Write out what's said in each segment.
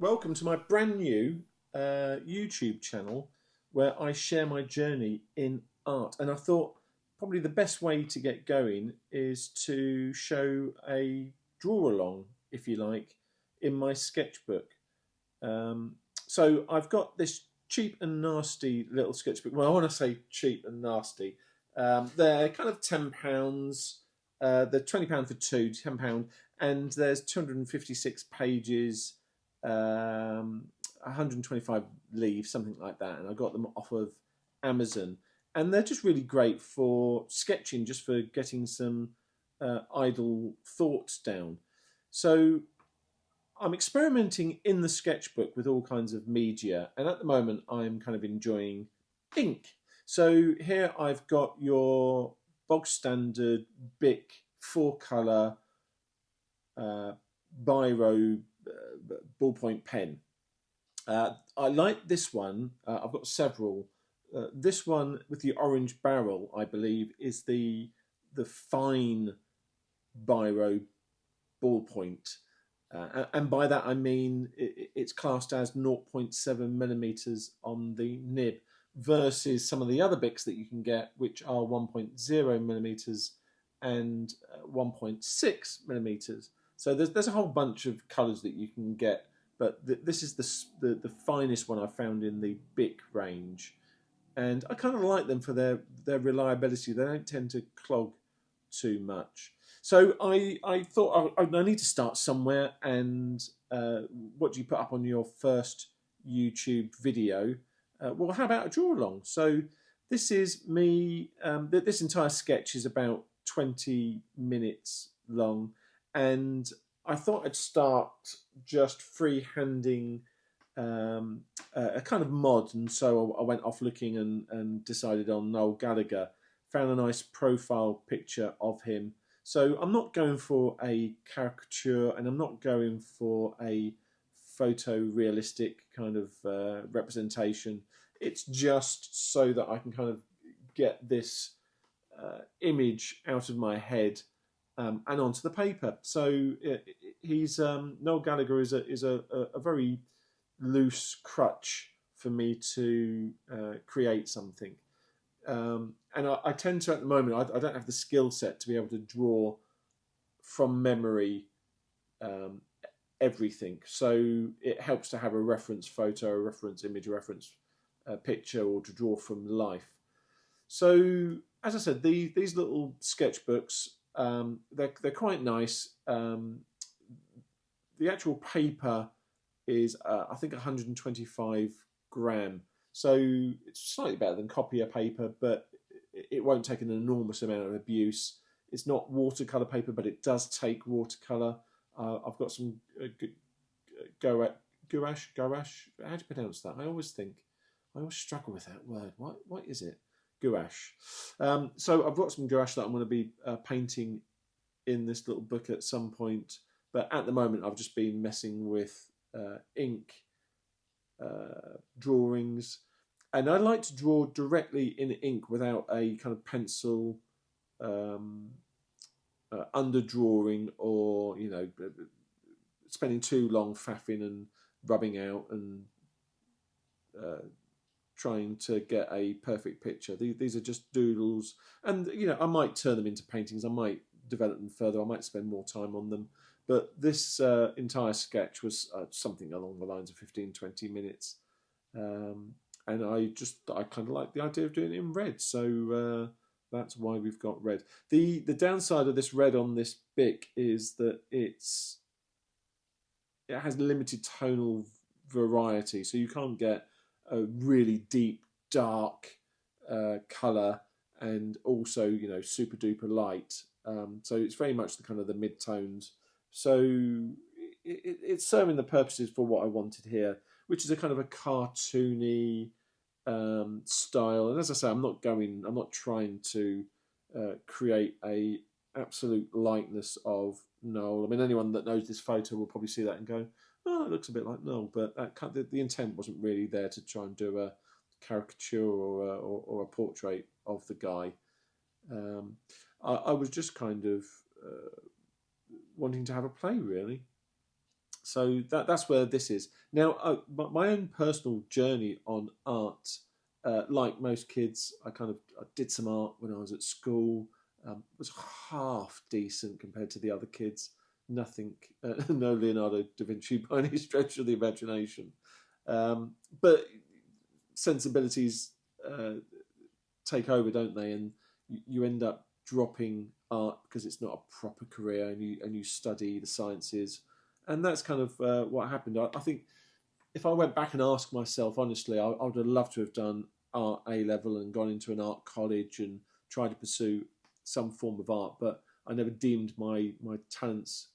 Welcome to my brand new YouTube channel where I share my journey in art. And I thought probably the best way to get going is to show a draw along, if you like, in my sketchbook. Um, so I've got this cheap and nasty little sketchbook. Well, I want to say cheap and nasty. They're kind of £10. They're £20 for two, £10, and there's 256 pages, 125 leaves, something like that. And I got them off of Amazon, and they're just really great for sketching, just for getting some idle thoughts down. So I'm experimenting in the sketchbook with all kinds of media, and at the moment I'm kind of enjoying ink. So here I've got your bog standard Bic 4-colour Biro ballpoint pen. I like this one. I've got several. This one with the orange barrel, I believe, is the fine Biro ballpoint. And by that I mean it's classed as 0.7 millimeters on the nib versus some of the other Bics that you can get, which are 1.0 millimeters and 1.6 millimeters. So there's a whole bunch of colours that you can get, but this is the finest one I've found in the Bic range, and I kind of like them for their reliability. They don't tend to clog too much. So I thought I need to start somewhere, and what do you put up on your first YouTube video? Well, how about a draw along? So this is me. This entire sketch is about 20 minutes long, and I thought I'd start just freehanding a kind of mod, and so I went off looking and decided on Noel Gallagher. Found a nice profile picture of him. So I'm not going for a caricature, and I'm not going for a photorealistic kind of representation. It's just so that I can kind of get this image out of my head and onto the paper. So he's Noel Gallagher is a very loose crutch for me to create something. And I tend to, at the moment, I don't have the skill set to be able to draw from memory everything. So it helps to have a reference photo, a reference image, a reference picture, or to draw from life. So, as I said, these little sketchbooks, they're quite nice. The actual paper is, I think, 125 gram. So it's slightly better than copier paper, but it won't take an enormous amount of abuse. It's not watercolour paper, but it does take watercolour. I've got some gouache. How do you pronounce that? I always struggle with that word. What is it? Gouache. So I've got some gouache that I'm going to be painting in this little book at some point. But at the moment, I've just been messing with ink drawings, and I like to draw directly in ink without a kind of pencil under drawing, or spending too long faffing and rubbing out and trying to get a perfect picture. These are just doodles, and I might turn them into paintings. I might develop them further. I might spend more time on them. But this entire sketch was something along the lines of 15-20 minutes. And I kind of like the idea of doing it in red. So that's why we've got red. The downside of this red on this Bic is that it has limited tonal variety. So you can't get a really deep, dark colour, and also, super duper light. So it's very much the kind of the mid-tones. So it's serving the purposes for what I wanted here, which is a kind of a cartoony style. And as I say, I'm not trying to create a absolute likeness of Noel. I mean, anyone that knows this photo will probably see that and go, "Oh, it looks a bit like Noel," but the intent wasn't really there to try and do a caricature or a portrait of the guy. I was just kind of wanting to have a play, really. So that's where this is. Now, my own personal journey on art, like most kids, I did some art when I was at school. Was half decent compared to the other kids. Nothing, no Leonardo da Vinci by any stretch of the imagination. But sensibilities take over, don't they? And you end up dropping art because it's not a proper career, and you study the sciences, and that's kind of what happened. I think if I went back and asked myself honestly, I would have loved to have done art A level and gone into an art college and tried to pursue some form of art, but I never deemed my talents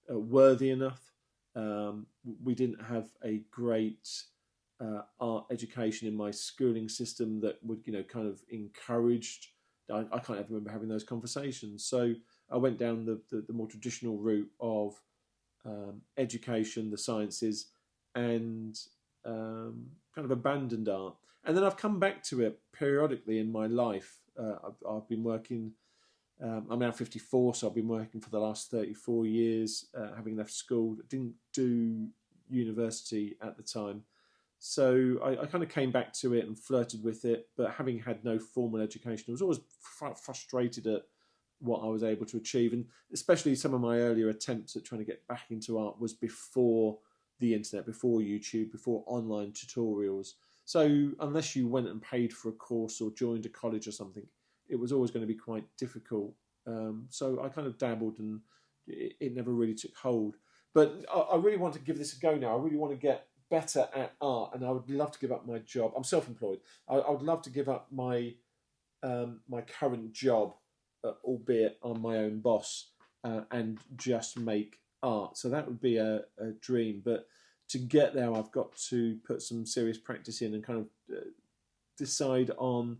worthy enough. We didn't have a great art education in my schooling system that would, kind of encouraged. I can't ever remember having those conversations. So I went down the more traditional route of education, the sciences, and kind of abandoned art. And then I've come back to it periodically in my life. I've been working. I'm now 54, so I've been working for the last 34 years, having left school. Didn't do university at the time. So I kind of came back to it and flirted with it, but having had no formal education, I was always frustrated at what I was able to achieve. And especially some of my earlier attempts at trying to get back into art was before the internet, before YouTube, before online tutorials. So unless you went and paid for a course or joined a college or something, it was always going to be quite difficult. So I kind of dabbled, and it never really took hold. But I really want to give this a go now. I really want to get better at art, and I would love to give up my job. I'm self-employed. I would love to give up my my current job, albeit I'm my own boss, and just make art. So that would be a dream. But to get there, I've got to put some serious practice in and kind of decide on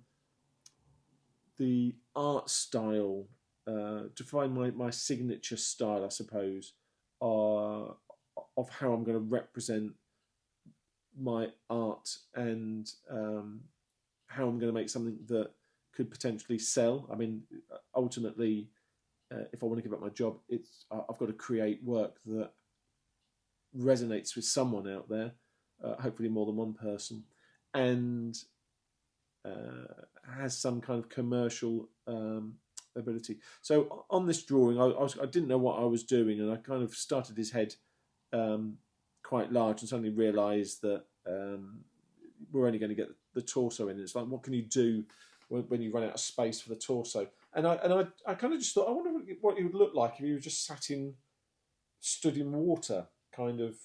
the art style, to find my signature style, I suppose, of how I'm going to represent my art, and how I'm going to make something that could potentially sell. I mean, ultimately, if I want to give up my job, I've got to create work that resonates with someone out there, hopefully more than one person, and has some kind of commercial ability. So on this drawing, I didn't know what I was doing, and I kind of started his head quite large, and suddenly realised that we're only going to get the torso in. It's like, what can you do when you run out of space for the torso? And I kind of just thought, I wonder what it would look like if you were just stood in water, kind of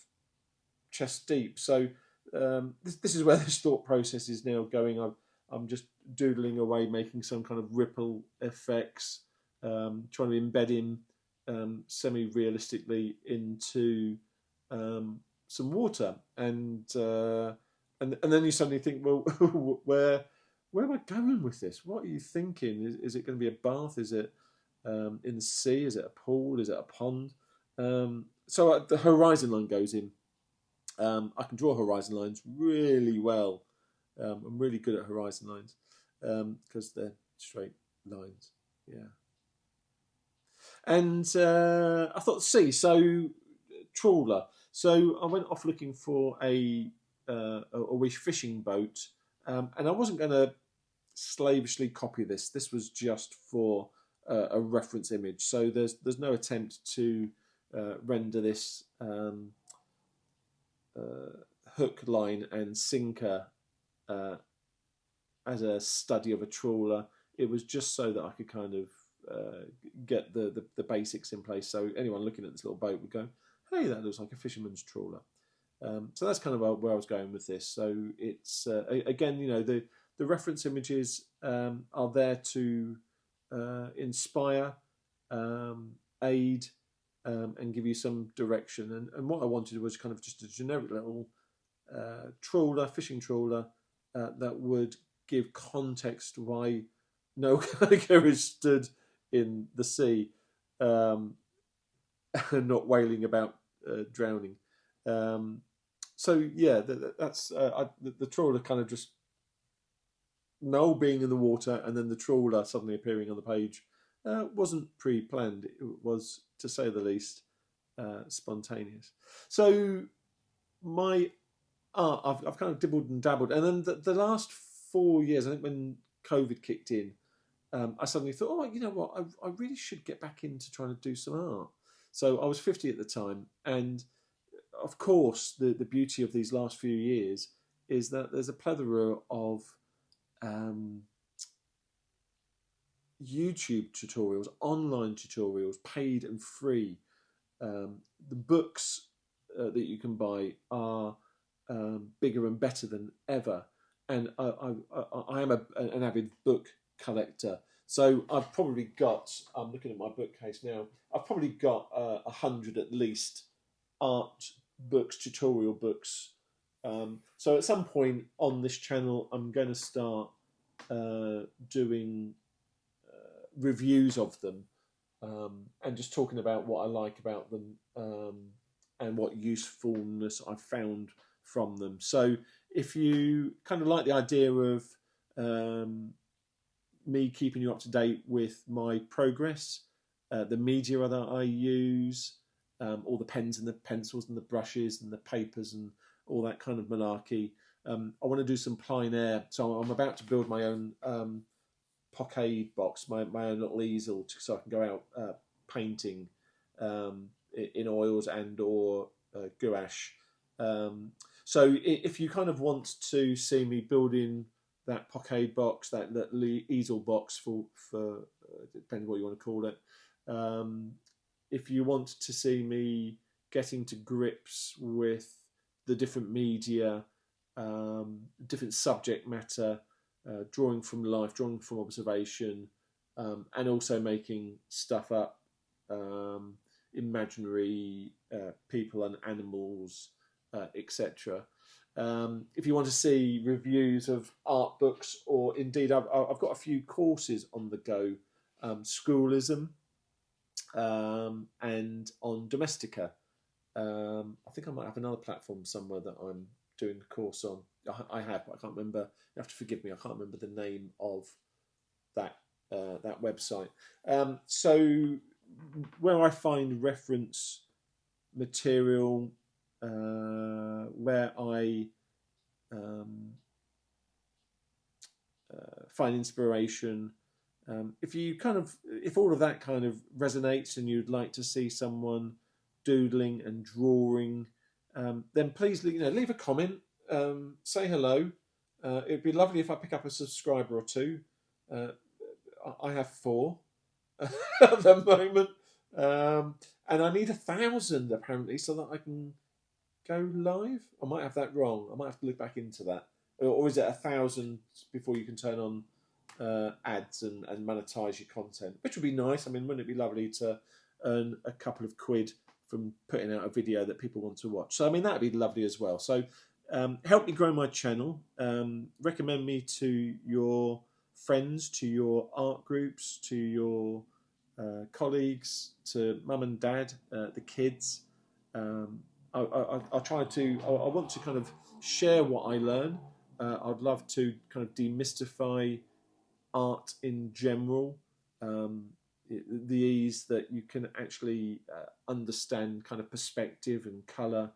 chest deep. So this is where this thought process is now going. I'm just doodling away, making some kind of ripple effects, trying to embed him semi-realistically into some water, and then you suddenly think, well, where am I going with this? What are you thinking? Is it going to be a bath? Is it in the sea? Is it a pool? Is it a pond? So the horizon line goes in. I can draw horizon lines really well. I'm really good at horizon lines because they're straight lines. Yeah. And I thought, so trawler. So I went off looking for a wish fishing boat, and I wasn't going to slavishly copy this. This was just for a reference image. So there's no attempt to render this hook, line, and sinker as a study of a trawler. It was just so that I could kind of get the basics in place. So anyone looking at this little boat would go, hey, that looks like a fisherman's trawler. So that's kind of where I was going with this. So it's again, the reference images are there to inspire, aid, and give you some direction. And what I wanted was kind of just a generic little trawler, fishing trawler, that would give context to why no kayaker is stood in the sea, and not wailing about drowning. So yeah, that's the trawler kind of just Noel being in the water, and then the trawler suddenly appearing on the page wasn't pre-planned. It was, to say the least, spontaneous. So my art, I've kind of dibbled and dabbled, and then the last 4 years, I think when COVID kicked in, I suddenly thought, oh, you know what, I really should get back into trying to do some art. So I was 50 at the time, and of course, the beauty of these last few years is that there's a plethora of YouTube tutorials, online tutorials, paid and free. The books that you can buy are bigger and better than ever. And I am an avid book collector. So I've probably got, I'm looking at my bookcase now, I've probably got 100 at least art books, tutorial books. So at some point on this channel, I'm going to start doing reviews of them and just talking about what I like about them and what usefulness I've found from them. So if you kind of like the idea of me keeping you up to date with my progress, the media that I use, all the pens and the pencils and the brushes and the papers and all that kind of malarkey. I want to do some plein air. So I'm about to build my own pocket box, my own little easel, so I can go out painting in oils and or gouache. So if you kind of want to see me building that pocket box, that easel box for depending what you want to call it, if you want to see me getting to grips with the different media, different subject matter, drawing from life, drawing from observation, and also making stuff up, imaginary people and animals, etc. If you want to see reviews of art books, or indeed I've got a few courses on the go, schoolism, and on Domestica. I think I might have another platform somewhere that I'm doing a course on. I have, but I can't remember. You have to forgive me. I can't remember the name of that website. So where I find reference material, where I find inspiration. If all of that kind of resonates and you'd like to see someone doodling and drawing, then please leave a comment, say hello. It'd be lovely if I pick up a subscriber or two. I have 4 at the moment, and I need 1,000 apparently so that I can go live. I might have that wrong. I might have to look back into that. Or is it 1,000 before you can turn on ads and monetize your content? Which would be nice. I mean, wouldn't it be lovely to earn a couple of quid from putting out a video that people want to watch? So I mean, that'd be lovely as well. So help me grow my channel. Recommend me to your friends, to your art groups, to your colleagues, to mum and dad, the kids. I'll try to. I want to kind of share what I learn. I'd love to kind of demystify art in general. The ease that you can actually understand kind of perspective and colour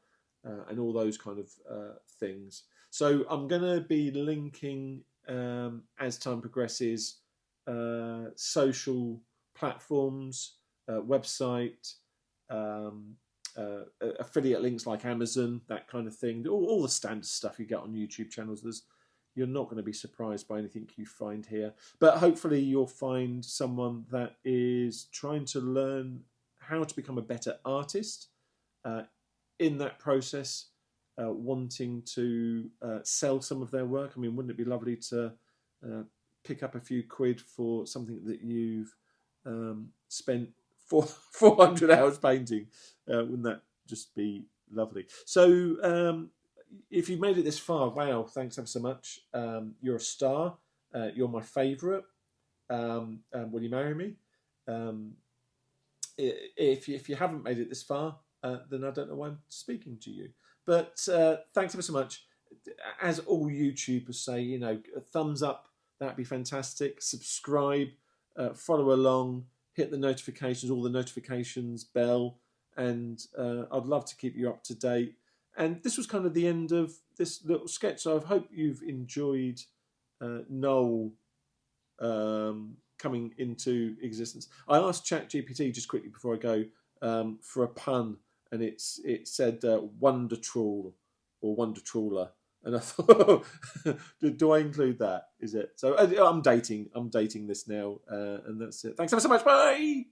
and all those kind of things. So I'm going to be linking, as time progresses, social platforms, website, affiliate links like Amazon, that kind of thing. All the standard stuff you get on YouTube channels. You're not going to be surprised by anything you find here. But hopefully you'll find someone that is trying to learn how to become a better artist. In that process, wanting to sell some of their work. I mean, wouldn't it be lovely to pick up a few quid for something that you've spent 400 hours painting? Wouldn't that just be lovely? So if you've made it this far, wow, thanks ever so much. You're a star. You're my favourite. Will you marry me? If you haven't made it this far, then I don't know why I'm speaking to you. But thanks ever so much. As all YouTubers say, a thumbs up, that'd be fantastic. Subscribe, follow along, hit the notifications, all the notifications, bell, and I'd love to keep you up to date. And this was kind of the end of this little sketch. So I hope you've enjoyed Noel coming into existence. I asked ChatGPT just quickly before I go for a pun, and it said Wonder Trawl or Wonder Trawler, and I thought, do I include that? Is it? So I'm dating this now, and that's it. Thanks ever so much. Bye.